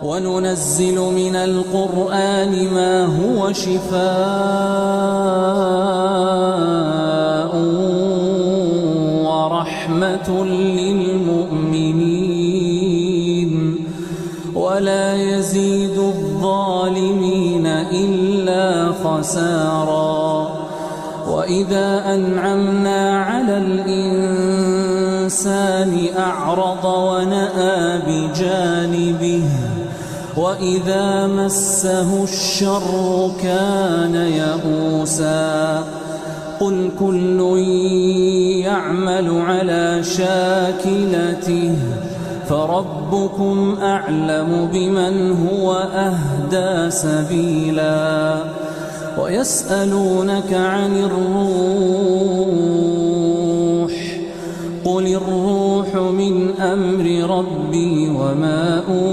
وننزل من القرآن ما هو شفاء ورحمة للمؤمنين ولا يزيد الظالمين إلا خسارا. وإذا أنعمنا على الإنسان أعرض ونأى بجانبه وإذا مسه الشر كان يئوسا. قل كل يعمل على شاكلته فربكم أعلم بمن هو أهدى سبيلا. ويسألونك عن الروح قل الروح من أمر ربي وما أوتيتم